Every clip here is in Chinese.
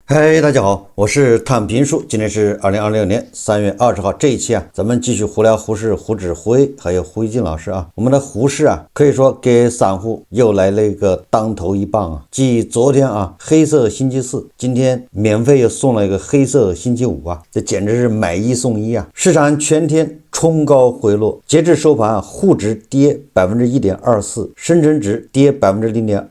嗨，大家好，我是躺平叔，今天是2026年3月20号，这一期咱们继續胡聊胡適、胡指、胡 A 還有胡一進老師我們的胡適可以說給散戶又來了一個當頭一棒繼昨天黑色星期四，今天免費又送了一個黑色星期五這簡直是買一送一市場全天衝高回落，截至收盤滬指跌 1.24%， 深成指跌 0.25%，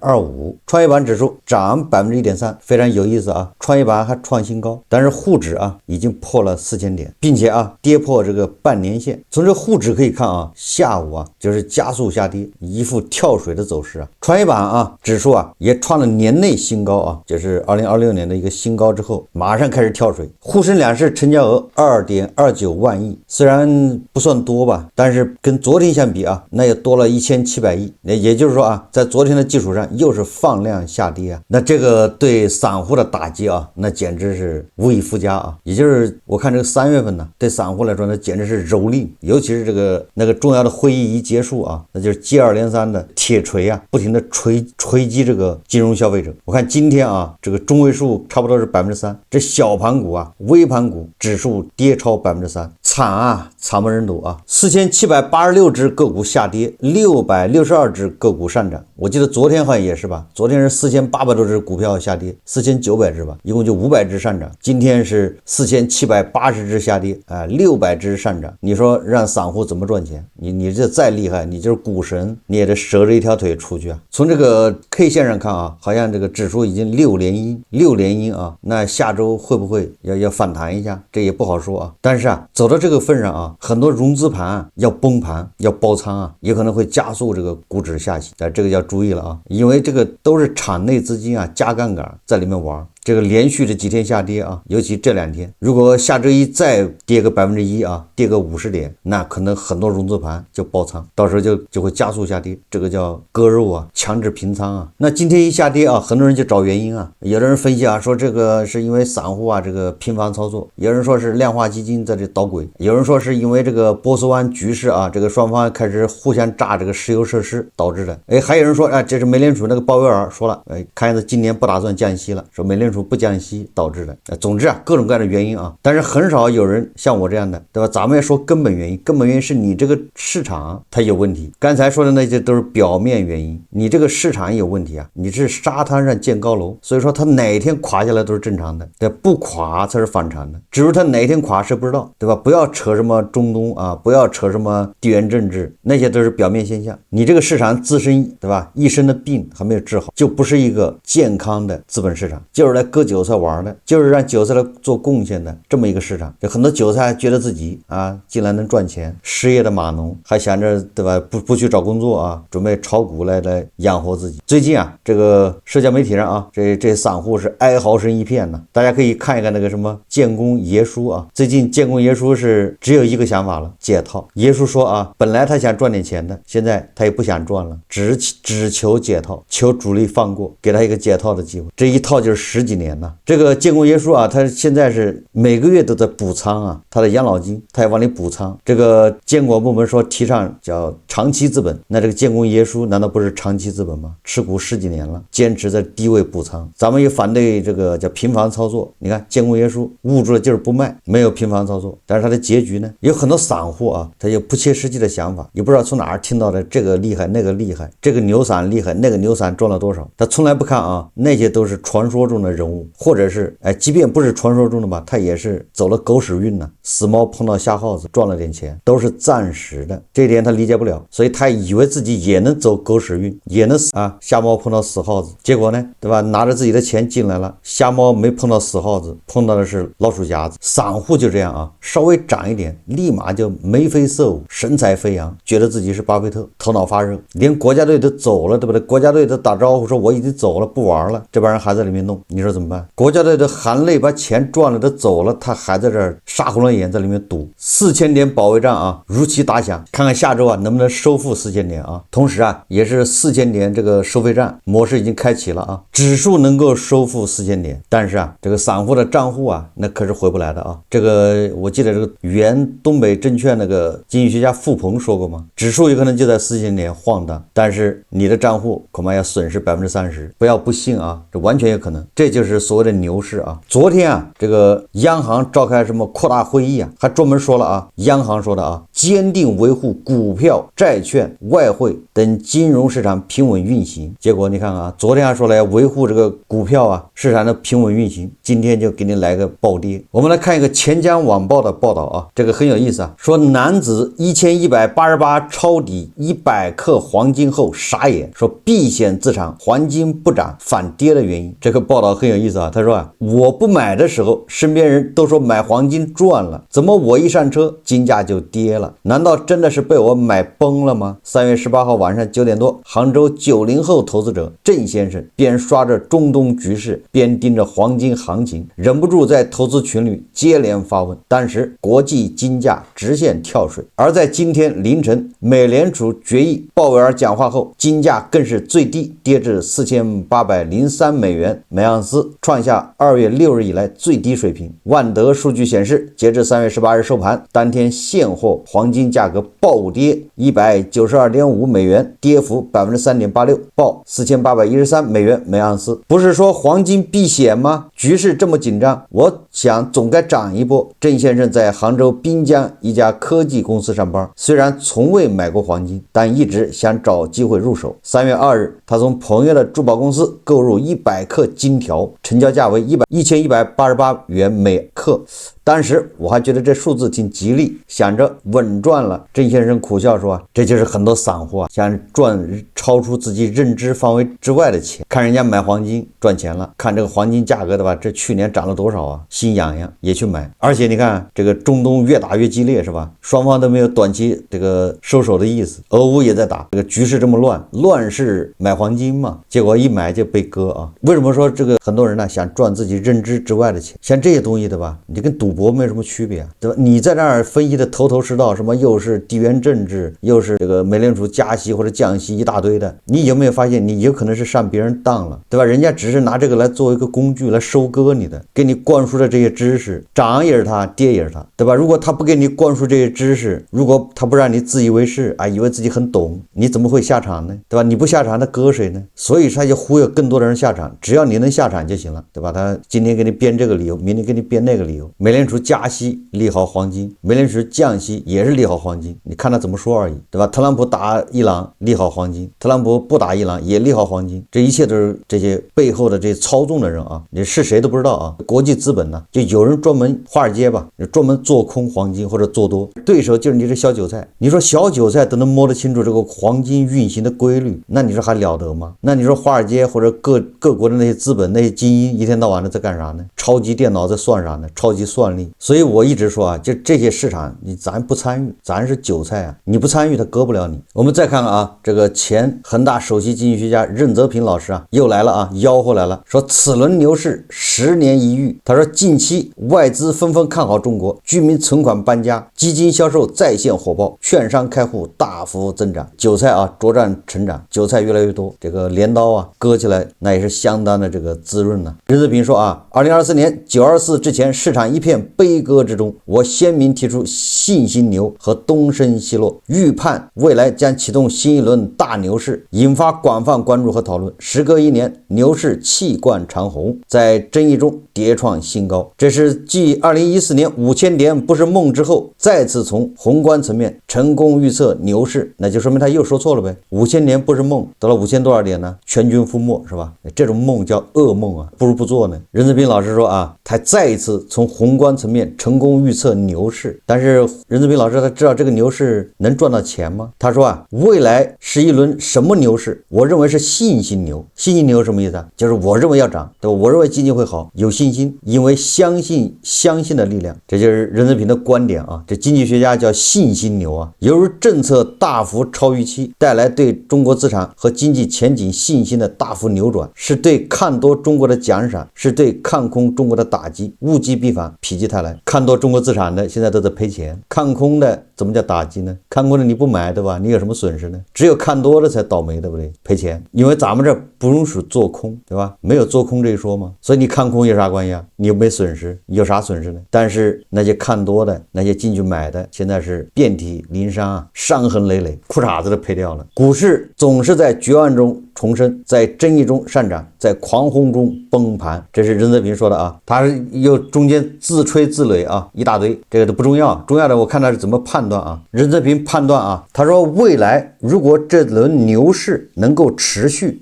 創業板指數漲 1.3%， 非常有意思創業板還創新高，但是滬指已經破了4000點，並且跌破這個半年線。從這滬指可以看下午就是加速下跌，一副跳水的走勢創業板指數也創了年內新高就是2026年的一個新高之後，馬上開始跳水。滬深兩市成交額 2.29 萬億，雖然不算多吧，但是跟昨天相比那也多了1700億，也就是說在昨天的基礎上又是放量下跌那這個對散戶的打擊那簡直是無以復加也就是我看這個3月份對散戶來說那簡直是蹂躪，尤其是那個重要的會議一結束那就是接二連三的鐵錘不停的錘擊這個金融消費者。我看今天這個中位數差不多是 3%， 這小盤股微盤股指數跌超 3%， 慘不忍睹4786只個股下跌，662只個股上漲。我記得昨天好像也是吧，昨天是4800多只股票下跌，4900只吧，一共就500只上漲。今天是4780只下跌600只上漲。你說讓散户怎麼賺錢？你這再厲害，你就是股神，你也得折着一條腿出去從這個 K 線上看好像這個指數已經6連陰那下周會不會要反彈一下？這也不好說但是走到這個份上很多融資盤要崩盤要爆倉也可能會加速這個股指下行，但這個要注意了因為這個都是場內資金加槓桿在裡面玩。這個連續的幾天下跌尤其這2天，如果下周一再跌個 1% 跌個50點，那可能很多融資盤就爆倉，到時候就會加速下跌，這個叫割肉強制平倉那今天一下跌很多人就找原因有的人分析說這個是因為散戶這個頻繁操作，有人說是量化基金在這搗鬼，有人說是因為這個波斯灣局勢這個雙方開始互相炸這個石油設施導致的。還有人說這是美聯儲那個鮑威爾說了看樣子今年不打算降息了，說美聯儲不降息導致的。總之各種各樣的原因但是很少有人像我這樣的，對吧？咱們要說根本原因，根本原因是你這個市場它有問題。剛才說的那些都是表面原因，你這個市場有問題你是沙灘上建高樓，所以說它哪一天垮下來都是正常的，对吧？不垮才是反常的。至於它哪一天垮誰不知道，對吧？不要扯什麼中東不要扯什麼地緣政治，那些都是表面現象。你這個市場自身，对吧？一身的病還沒有治好，就不是一個健康的資本市场，就是来割韭菜玩的，就是讓韭菜來做貢獻的這麼一個市場。有很多韭菜覺得自己竟然能賺錢，失業的碼農還想着，對吧？不去找工作準備炒股來養活自己。最近這個社交媒體上這散戶是哀嚎聲一片呢。大家可以看一看那個什麼建功爺叔最近建功爺叔是只有一個想法了，解套。爺叔說本來他想賺點錢的，現在他也不想賺了，只求解套，求主力放過，給他一個解套的機會。這一套就是10幾年了。這個建功爺叔他現在是每個月都在補倉他的養老金他也往裡補倉。這個監管部門說提倡叫長期資本，那這個建功爺叔難道不是長期資本嗎？持股10幾年了，堅持在低位補倉。咱們也反對這個叫頻繁操作。你看建功爺叔捂住了劲兒不賣，沒有頻繁操作，但是他的結局呢，有很多散戶他有不切實際的想法，也不知道從哪兒聽到的這個厲害那個厲害，這個牛散厲害那個牛散賺了多少，他從來不看那些都是傳說中的人物，或者是即便不是傳說中的吧，他也是走了狗屎運呢，死猫碰到瞎耗子賺了點錢，都是暫時的，這一點他理解不了，所以他以為自己也能走狗屎運，也能瞎猫碰到死耗子，結果呢，对吧？拿着自己的錢進來了，瞎貓沒碰到死耗子，碰到的是老鼠夾子。散戶就這樣稍微漲一點，立馬就眉飛色舞，神采飛揚，覺得自己是巴菲特，頭腦發熱，連國家隊都走了，對不對？國家隊都打招呼說我已經走了，不玩了，這幫人還在裡面弄，你說怎麼辦？國家隊都含淚把錢賺了都走了，他還在這兒殺红了眼在裡面賭。4000點保衛戰如期打響，看看下周能不能收復4000點同時也是4000點這個收費站模式已經開啟了指數能夠收復4000點，但是这個散戶的賬戶那可是回不來的這個我記得這個原東北證券那個經濟學家付鵬說過嘛，指數有可能就在4000點晃蕩，但是你的賬戶恐怕要損失30%，不要不信这完全有可能。這就是所謂的牛市啊。昨天啊，这个央行召開什麼擴大會議啊，還專門說了啊，央行說的啊，堅定維護股票、債券、外匯等金融市場平穩運行。結果你看啊，昨天還說了要維護這個股票啊市場的平穩運行，今天就給你來個暴跌。我們來看一個錢江晚報的報道啊，這個很有意思啊，說男子1188抄底100克黃金後傻眼，說避險資產黃金不漲反跌的原因。這個報道很有意思啊，他說啊，我不買的時候身邊人都說買黃金賺了，怎麼我一上車金價就跌了？難道真的是被我買崩了嗎？3月18號晚上9點多，杭州90後投資者鄭先生邊刷着中東局勢邊盯着黃金行情，忍不住在投資群裡接連發問。當時國際金價直線跳水，而在今天凌晨美聯儲決議鮑威爾講話後，金價更是最低跌至4803美元每盎司，創下2月6日以來最低水平。萬德數據顯示，截至3月18日收盤，當天現貨黃金價格暴跌192.5美元，跌幅3.86%，報4813美元每盎司。不是說黃金避險嗎？局勢這麼緊張，我想總該漲一波。鄭先生在杭州濱江一家科技公司上班，雖然從未買過黃金，但一直想找機會入手。3月2日，他從朋友的珠寶公司購入100克金條，成交價為1188元每克。當時我還覺得這數字挺吉利，想着穩賺了。鄭先生苦笑說啊，這就是很多散戶啊想賺超出自己認知範圍之外的錢，看人家買黃金賺錢了，看這個黃金價格的吧，這去年漲了多少啊，心癢癢也去買。而且你看這個中東越打越激烈是吧，雙方都沒有短期這個收手的意思，俄烏也在打，這個局勢這麼亂，亂世買黃金嘛，結果一買就被割啊。為什麼說這個很多人呢想賺自己認知之外的錢，像這些東西對吧，你跟賭博沒什麼區別啊，對吧？你在那兒分析的頭頭是道，什麼又是地緣政治，又是這個美聯儲加息或者降息一大堆的，你有沒有發現你有可能是上別人當了，對吧？人家只是拿這個來做一個工具來收割你的，給你灌輸的這些知識，漲也是他，跌也是他，對吧？如果他不給你灌輸這些知識，如果他不讓你自以為是啊，以為自己很懂，你怎麼會下場呢？對吧？你不下場他割誰呢？所以他就忽悠更多的人下場，只要你能下場就行了，對吧？他今天給你編這個理由，明天給你編那個理由。美聯儲加息利好黃金，美聯儲降息也是利好黃金，你看他怎麼說而已，對吧？特朗普打伊朗利好黃金，特朗普不打伊朗也利好黃金，這一切都是這些背後的這些操縱的人啊，你是誰都不知道啊。國際資本呢，就有人專門華爾街吧，專門做空黃金或者做多，對手就是你這小韭菜。你說小韭菜都能摸得清楚這個黃金運行的規律，那你說還了得嗎？那你說華爾街或者各國的那些資本那些精英一天到晚的在幹啥呢？超級電腦在算啥呢？超級算力。所以我一直說啊，就這些市場咱不參與，咱是韭菜啊，你不參與他割不了你。我們再看看啊，這個前恆大首席經濟學家任澤平老師啊又來了啊，吆喝來了，說此輪牛市10年一遇。他說近期外資紛紛看好中國，居民存款搬家，基金銷售再現火爆，券商開戶大幅增長，韭菜啊茁壯成長，韭菜越來越多，這個鐮刀啊割起來那也是相當的這個滋潤呢。任澤平說啊，2024年924之前市場一片悲歌之中，我鮮明提出信心牛和東升西落，預判未來將啟動新一輪大牛市，引發廣泛關注和討論。時隔1年，牛市氣貫長紅，在爭議中跌創新高。這是繼2014年5000點不是夢之後，再次從宏觀層面成功預測牛市，那就說明他又說錯了唄。5000點不是夢，得了5000多少點呢？全軍覆沒是吧？這種夢叫噩夢啊，不如不做呢。任澤平老師說啊，他再一次從宏觀層面成功預測牛市，但是任澤平老師他知道這個牛市能賺到錢嗎？他說啊，未來是一輪什麼牛市？我認為是信心牛。信心牛什麼意思啊？就是我認為要漲，對吧？我認為經濟會好，有信心，因為相信的力量。這就是任澤平的觀點啊。這經濟學家叫信心牛啊。由於政策大幅超預期，帶來對中國資產和經濟前景信心的大幅扭轉，是對看多中國的獎賞，是對看空中國的打擊，物極必反，否極泰來。看多中國資產的現在都在賠錢，看空的怎麼叫打擊呢？看空的你不買對吧？你有什麼損失呢？只有看多的才倒霉，對不對？賠錢，因為咱們這不容許做空，對吧？沒有做空這一說嘛，所以你看空有啥關係啊？你又沒損失，你有啥損失呢？但是那些看多的，那些進去買的，現在是遍體鱗傷啊，傷痕累累，褲衩子都賠掉了。股市總是在絕望中重生，在爭議中上漲，在狂轟中崩盤。這是任澤平說的啊，他又中間自吹自擂啊，一大堆，這個都不重要，重要的我看他是怎麼判斷啊。任澤平判断啊，他說未來如果这輪牛市能夠持續，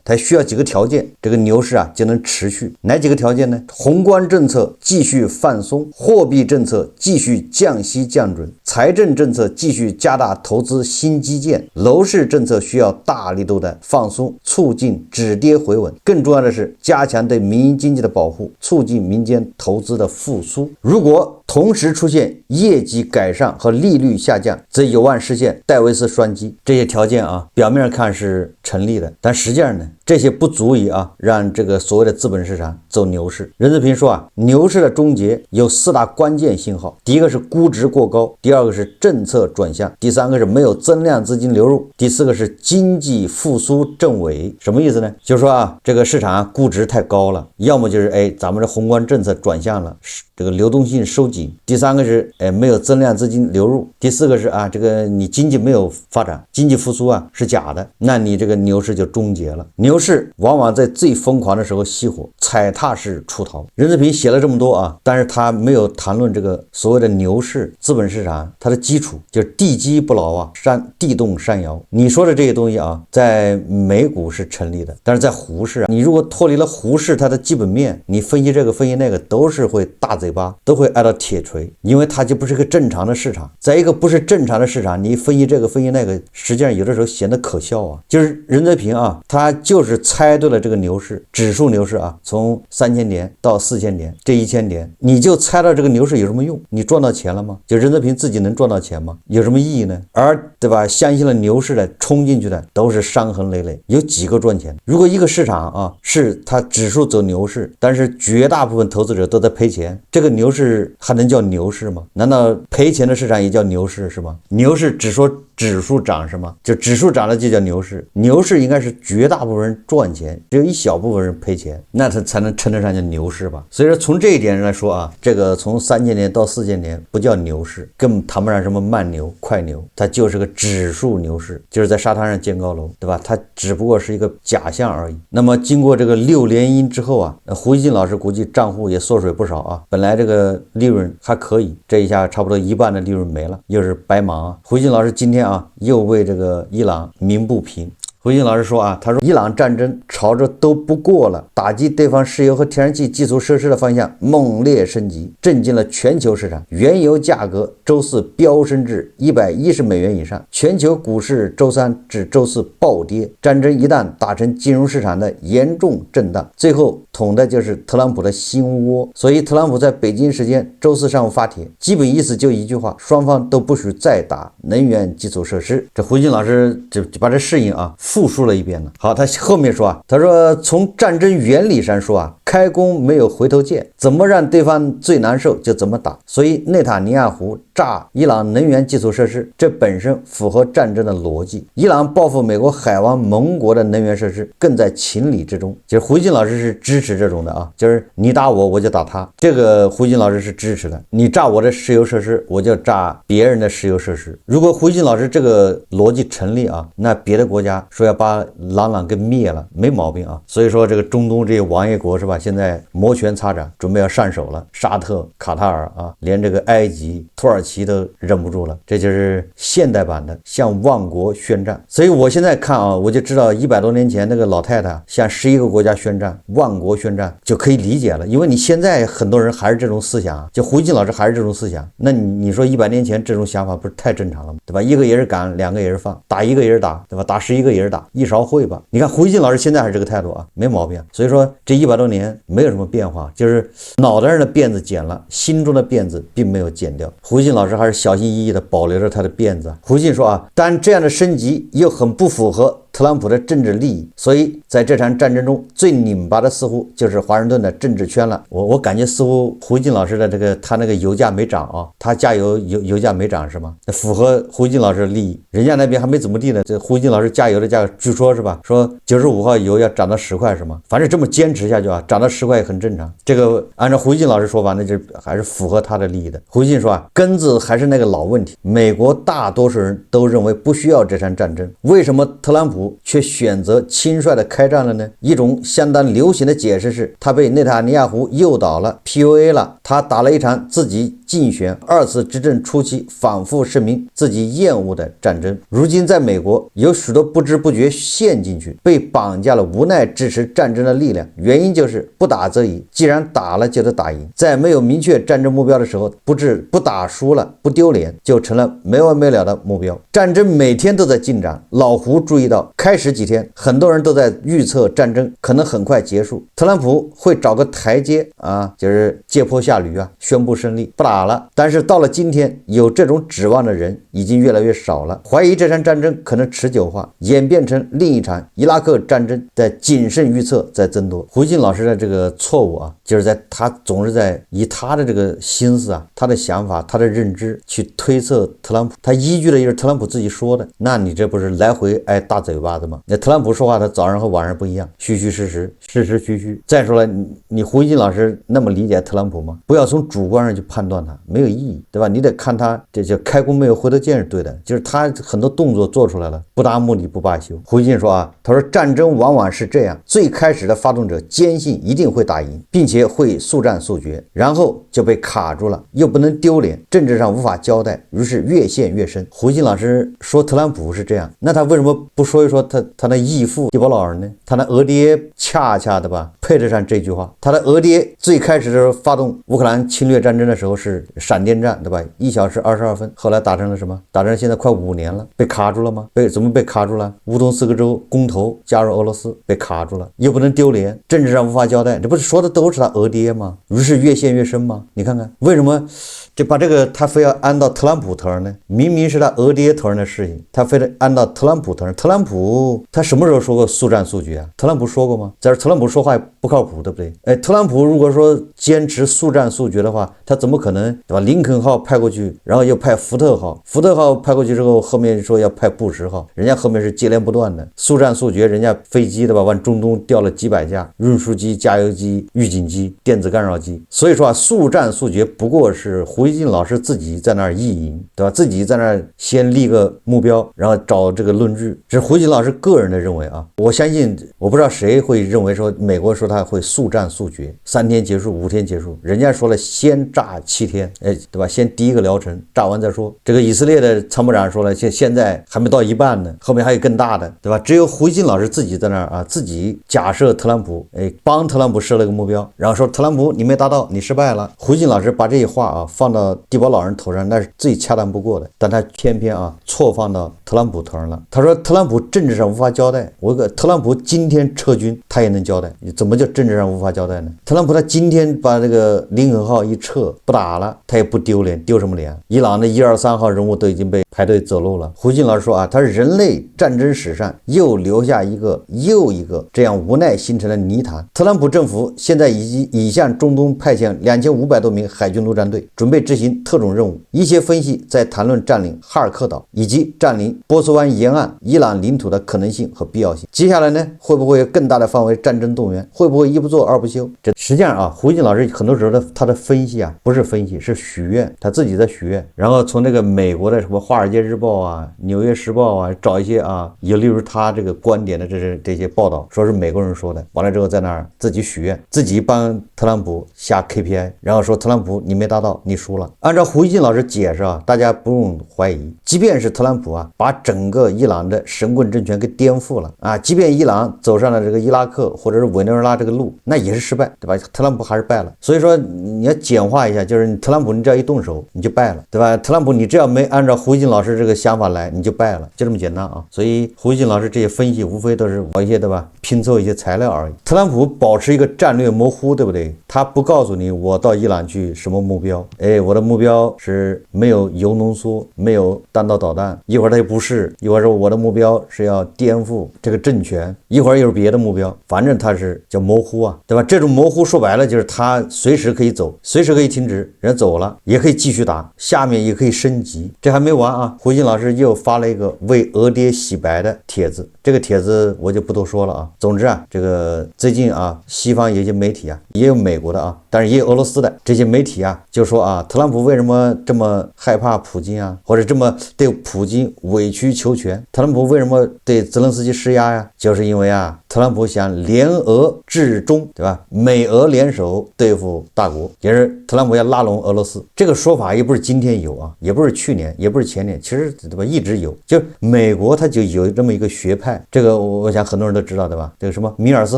它需要幾個條件，這個牛市啊就能持續。哪幾個條件呢？宏觀政策繼續放鬆，貨幣政策繼續降息降準，財政政策繼續加大投資新基建，樓市政策需要大力度的放鬆，促進止跌回穩。更重要的是加強對民營經濟的保護，促進民間投資的復甦。如果同時出現業績改善和利率下降，則有望實現戴維斯雙擊。這些條件啊，表面上看是成立的，但實際上呢，這些不足以啊讓這個所謂的資本市場走牛市。任澤平說啊，牛市的終結有4大關鍵信號：第一個是估值過高，第二個是政策轉向，第三個是沒有增量資金流入，第四個是經濟復甦正尾。什麼意思呢？就是說啊，這個市場啊估值太高了，要麼就是咱們的宏觀政策轉向了，这個流动性收緊，第三個是沒有增量資金流入，第四個是啊這個你經濟沒有發展，經濟復甦啊是假的，那你這個牛市就終結了。牛市往往在最瘋狂的時候熄火，踩踏式出逃。任澤平寫了這麼多啊，但是他沒有談論這個所謂的牛市資本市場它的基礎，就是地基不牢啊，地動山搖。你說的這些東西啊，在美股是成立的，但是在胡市啊，你如果脫離了胡市它的基本面，你分析这個分析那個都是會大嘴巴，都會挨到鐵錘，因為它就不是個正常的市場。在一個不是正常的市場，你分析這個分析那個，實際上有的時候顯得可笑啊。就是任澤平啊，他就是猜對了這個牛市，指數牛市啊，從3000點到4000點，這1000點，你就猜到這個牛市有什麼用？你賺到錢了嗎？就任澤平自己能賺到錢嗎？有什麼意義呢？而對吧，相信了牛市的衝進去的都是傷痕累累，有幾個賺錢？如果一個市場啊是它指數走牛市，但是絕大部分投資者都在賠錢，這個牛市還能叫牛市嗎？難道賠錢的市场也叫牛市是嗎？牛市只說指數漲是嗎？就指數漲了就叫牛市，牛市應該是絕大部分人賺錢，只有一小部分人賠錢，那它才能稱得上叫牛市吧。所以說從這一點上來說啊，這個從3000年到4000年不叫牛市，更談不上什麼慢牛快牛，它就是個指數牛市，就是在沙灘上建高樓，对吧？它只不過是一個假象而已。那麼經過這個6連陰之後啊，胡锡進老師估計賬戶也縮水不少啊，本來這個利潤還可以，這一下差不多一半的利潤沒了，又是白忙啊。胡锡进老師今天啊又為這個伊朗鳴不平。胡锡进老師說啊，他說伊朗戰爭朝着都不過了，打擊對方石油和天然氣基礎設施的方向猛烈升級，震驚了全球市場。原油價格周四飆升至$110以上，全球股市周三至周四暴跌。戰爭一旦打成金融市場的嚴重震盪，最後捅的就是特朗普的心窩。所以特朗普在北京時間周四上午發帖，基本意思就一句話，雙方都不許再打能源基礎設施。這胡锡進老師就把這事情啊複述了一遍了。好，他後面說啊，他說從戰爭原理上說啊，開弓沒有回頭箭，怎麼讓對方最難受就怎麼打。所以內塔尼亞胡炸伊朗能源基礎設施，這本身符合戰爭的邏輯。伊朗報復美國海灣盟國的能源設施，更在情理之中。就是胡锡進老師是支持這種的啊，就是你打我，我就打他。這個胡锡進老師是支持的。你炸我的石油設施，我就炸別人的石油設施。如果胡锡進老師這個邏輯成立啊，那別的國家說要把朗朗給滅了，沒毛病啊。所以說這個中東這些王爺國是吧，現在摩拳擦掌，準備要上手了。沙特、卡塔爾啊，連這個埃及、土耳其都忍不住了。這就是現代版的向萬國宣戰。所以我現在看啊，我就知道100多年前那個老太太向11個國家宣戰，萬國宣戰就可以理解了。因為你現在很多人還是這種思想，就胡锡进老師還是這種思想，那你說100年前这種想法不是太正常了嗎？對吧？一個也是趕，2個也是放，打一個也是打，對吧？打11個也是打，一勺烩吧。你看胡锡進老師現在還是這個態度啊，沒毛病。所以說這100多年沒有什麼變化，就是腦袋上的辮子剪了，心中的辮子並沒有剪掉。胡锡進老師還是小心翼翼地保留着他的辮子。胡锡进說啊，但這樣的升級又很不符合特朗普的政治利益，所以在這場戰爭中最擰巴的似乎就是華盛頓的政治圈了。我感覺似乎胡锡進老師的這個他那個油價沒漲啊，他加油價沒漲是嗎？符合胡锡進老師的利益，人家那邊還沒怎麼地呢。這胡锡進老師加油的價格據說是吧？說95號油要漲到10塊是嗎？反正這麼堅持下去啊，漲到10塊也很正常。這個按照胡锡進老師說法，那就還是符合他的利益的。胡锡進說啊，根子還是那個老問題，美國大多數人都認為不需要這場戰爭，為什麼特朗普普卻選擇輕率的開戰了呢？一種相當流行的解釋是，他被內塔尼亞胡誘導了 ，PUA 了，他打了一場自己競選2次執政初期反覆聲明自己厭惡的戰爭。如今在美國，有許多不知不覺陷進去，被綁架了，無奈支持戰爭的力量。原因就是不打則已，既然打了就得打贏。在沒有明確戰爭目標的時候，不打輸了不丟臉，就成了沒完沒了的目標。戰爭每天都在進展。老胡注意到，開始幾天，很多人都在預測戰爭可能很快結束，特朗普會找個台階啊，就是借坡下驢啊，宣布勝利，不打了。但是到了今天，有這種指望的人已經越來越少了，懷疑這場戰爭可能持久化，演變成另一場伊拉克戰爭的謹慎預測在增多。胡锦老師的這個錯誤啊，就是他總是在以他的這個心思啊，他的想法，他的認知去推測特朗普，他依據的也是特朗普自己说的，那你这不是来回挨大嘴巴子吗？那特朗普说话，他早上和晚上不一樣，虚虚实實，实实虚虚。再說了，你胡锦老師那麼理解特朗普嗎？不要從主觀上去判斷他，沒有意義，對吧？你得看他這叫開弓沒有回頭箭是對的，就是他很多動作做出來了，不達目的不罷休。胡錦說啊，他說戰爭往往是這樣，最開始的發動者堅信一定會打贏，並且會速戰速決，然後就被卡住了，又不能丟臉，政治上無法交代，於是越陷越深。胡錦老師說特朗普是這樣，那他為什麼不說一說他那義父蒂博老人呢？他那俄爹恰恰的吧配得上這句話。他的俄爹最開始的時候發動烏克蘭侵略戰爭的時候是閃電戰，對吧？1小時22分，後來打成了什麼？打成現在快5年了，被卡住了嗎？怎麼被卡住了？烏東4個州公投加入俄羅斯，被卡住了，又不能丟臉，政治上無法交代，這不是說的都是他俄爹嗎？於是越陷越深嗎？你看看為什麼就把這個他非要安到特朗普頭上呢？明明是他俄爹頭上的事情，他非得安到特朗普頭上。特朗普他什麼時候說過速戰速決啊？特朗普說過嗎？在这特朗普說話也不靠譜，對不對？特朗普如果說堅持速戰速決的話，他怎麼可能對吧？林肯號派過去，然後又派福特號，福特號派過去之後，後面說要派布什號，人家後面是接連不斷的速戰速決，人家飛機对吧？往中東調了幾百架運輸機、加油機、預警機、電子干擾機。所以說啊，速戰速決不過是胡錦老師自己在那兒意淫，對吧？自己在那兒先立個目標，然後找這個論據。這是胡錦老師個人的認為啊，我相信我不知道誰會認為說美國說他會速戰速決，3天結束5天結束，人家說了先炸7天，對吧？先第一個療程炸完再說。這個以色列的參謀長說了，現在還沒到一半呢，後面還有更大的，對吧？只有胡錦老師自己在那兒啊，自己假設特朗普，幫特朗普設了個目標，然後說特朗普你沒達到，你失敗了。胡錦老師把這些話啊放到蒂博老人頭上，那是最恰當不過的，但他偏偏啊錯放到特朗普頭上了。他說特朗普政治上無法交代，特朗普今天撤軍他也能交代，怎麼叫政治上無法交代呢？特朗普他今天把这個林肯號一撤不打了，他也不丟臉，丟什麼臉？伊朗的1、2、3號人物都已經被排隊走路了。胡錦老師說啊，他是人類戰爭史上又留下一個又一個這樣無奈形成的泥潭。特朗普政府現在已向中東派遣2500多名海軍陸戰隊，準備執行特種任務。一些分析在談論佔領哈爾克島以及佔領波斯灣沿岸伊朗領土的可能性和必要性。接下來呢，會不會有更大的範圍戰爭動員？會不會一不做二不休？這實際上啊，胡錦老師很多時候他的分析啊，不是分析，是許願，他自己在許願，然後從這個美國的什麼《華爾街日報》啊、《紐約時報》啊找一些啊，有例如他這個觀點的這些報道，說是美國人說的，完了之後在那兒自己許願，自己幫特朗普下 KPI， 然後說特朗普你沒達到，你輸了。按照胡錦老師解釋啊，大家不用懷疑，即便是特朗普啊把整個伊朗的神棍政權給顛覆了啊，即便伊朗走上了這個伊拉克或者是委內瑞拉這個路，那也是失敗，對吧？特朗普還是敗了。所以說你要簡化一下，就是特朗普你只要一動手你就敗了，對吧？特朗普你只要沒按照胡錦老師這個想法來，你就敗了，就這麼簡單啊。所以胡錦老師這些分析無非都是找一些，对吧？拼湊一些材料而已。特朗普保持一個戰略模糊，對不對？他不告訴你我到伊朗去什麼目標，我的目標是沒有鈾濃縮，沒有彈道導彈，一會兒他又不是，一會兒說我的目標是要顛覆這個政權，一會兒又是別的目標，反正他是叫模糊啊，對吧？這種模糊說白了就是他隨時可以走，隨時可以停止，人走了也可以繼續打，下面也可以升級。這還沒完啊，胡錦老師又發了一個為俄爹洗白的帖子，這個帖子我就不多說了啊。總之啊，這個最近啊，西方有些媒體啊，也有美國的啊，但是也有俄羅斯的這些媒體啊，就說啊，特朗普為什麼這麼害怕普京啊，或者這麼對普京委曲求全？特朗普為什麼對澤連斯基施壓呀？就是因为啊，特朗普想联俄制中，对吧？美俄联手对付大國，也是特朗普要拉攏俄羅斯。這個說法也不是今天有啊，也不是去年，也不是前年，其實對吧，一直有。就美國它就有這麼一個學派，這個我想很多人都知道，對吧？這個什麼米爾斯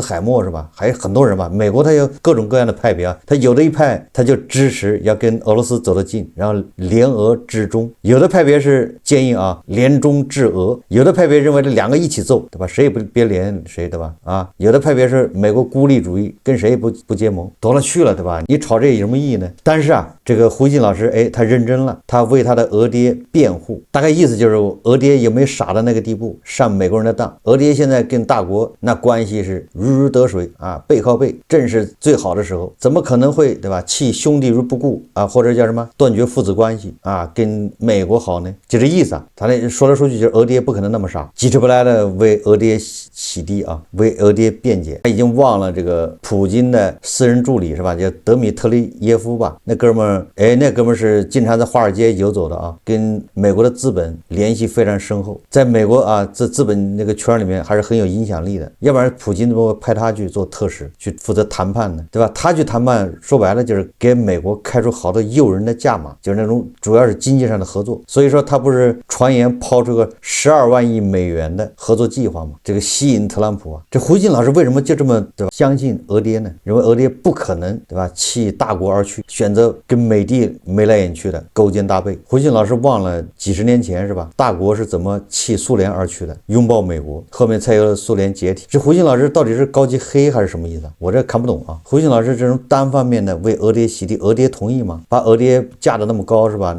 海默是吧？還有很多人吧。美國它有各種各樣的派別啊，它有的一派它就支持要跟俄羅斯走得近，然後聯俄制中；有的派別是建議啊聯中制俄；有的派別認為這兩個一起揍，對吧？誰也別連誰，對吧？啊，有的派別是美國孤立主義，跟誰也不結盟，多了去了，對吧？你吵這有什麼意義呢？但是啊，這個胡錫進老師，他認真了，他為他的俄爹辯護，大概意思就是俄爹也沒傻到那個地步，上美國人的當。俄爹現在跟大國那關係是如魚得水啊，背靠背，正是最好的時候，怎麼可能會，對吧？棄兄弟如不顧啊，或者叫什麼斷絕父子關係啊，跟美國好呢？就這意思啊。他那說來說去就是俄爹不可能那麼傻，急着不來的為俄爹洗地啊，為俄爹辯解。他已經忘了這個普京的私人助理是吧？叫德米特里耶夫吧？那哥們兒，那哥們兒是經常在華爾街游走的啊，跟美國的資本聯繫非常深厚，在美國啊這資本那個圈裡面還是很有影響力的。要不然普京怎麼會派他去做特使，去負責談判呢？對吧？他去談判，說白了就是給美國開出好多誘人的價碼，就是那種主要是經濟上的合作。所以說他不是傳言拋出個12萬億美元的合作計劃嗎？這個吸引特朗普啊。這胡錫進老師為什麼就這麼，對吧，相信俄爹呢？認為俄爹不可能，對吧，棄大國而去，選擇跟美帝眉來眼去的勾肩搭背。胡錫進老師忘了幾十年前是吧？大國是怎麼棄蘇聯而去的，擁抱美國，後面才有了蘇聯解體。這胡錫進老師到底是高級黑還是什麼意思？我這看不懂啊。胡錫進老師這種單方面的為俄爹洗地，俄爹同意嗎？把俄爹架得那麼高是吧？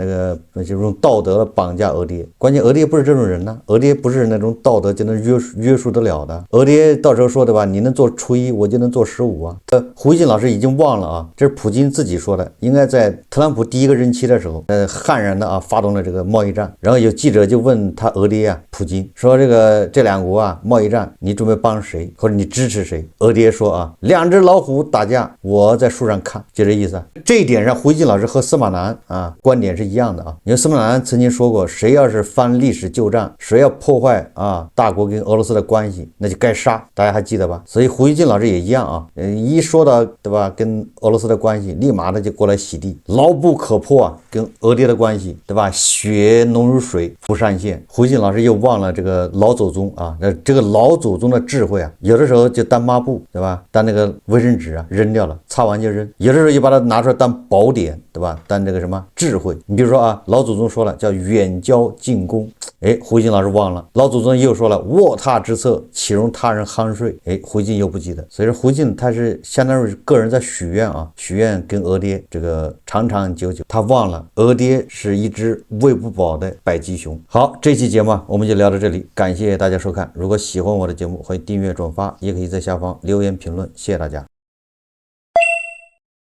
就是用道德綁架俄爹，關鍵俄爹不是這種人呢，俄爹不是那種道德就能約束得了的。俄爹到時候說，對吧？你能做初一，我就能做15啊。胡錫進老師已經忘了啊，這是普京自己說的，應該在特朗普第一個任期的時候，悍然的啊發動了這個貿易戰。然後有記者就問他俄爹啊，普京說這兩國啊貿易戰，你準備幫誰，或者你支持誰？俄爹說啊，兩隻老虎打架，我在樹上看，就這意思啊。這一點上，胡錫進老師和司馬南啊觀點是一樣的啊。因為司馬南曾經說過，誰要是翻歷史舊賬，誰要破壞啊大國跟俄羅斯的關係，那就該殺，大家還記得吧？所以胡錫進老師也一樣啊，一說到，對吧，跟俄羅斯的關係，立馬的就過來洗地，牢不可破啊，跟俄爹的關係，對吧？血濃如水，不上線。胡錫進老師又忘了這個老祖宗啊，這個老祖宗的智慧啊，有的時候就當抹布，對吧？當那個衛生紙啊扔掉了，擦完就扔；有的時候又把它拿出來當寶典，對吧？當這個什麼智慧。你比如說啊，老祖宗說了叫遠交近攻，胡錫進老師忘了。老祖宗又說了臥榻之側，豈容他人酣睡，胡錫進又不記得。所以說胡錫進他是相當於個人在許願啊，許願跟俄爹這個長長久久，他忘了俄爹是一隻餵不飽的白雞熊。好，這期節目我們就聊到這裡，感謝大家收看。如果喜歡我的節目，歡迎訂閱轉發，也可以在下方留言評論，謝謝大家。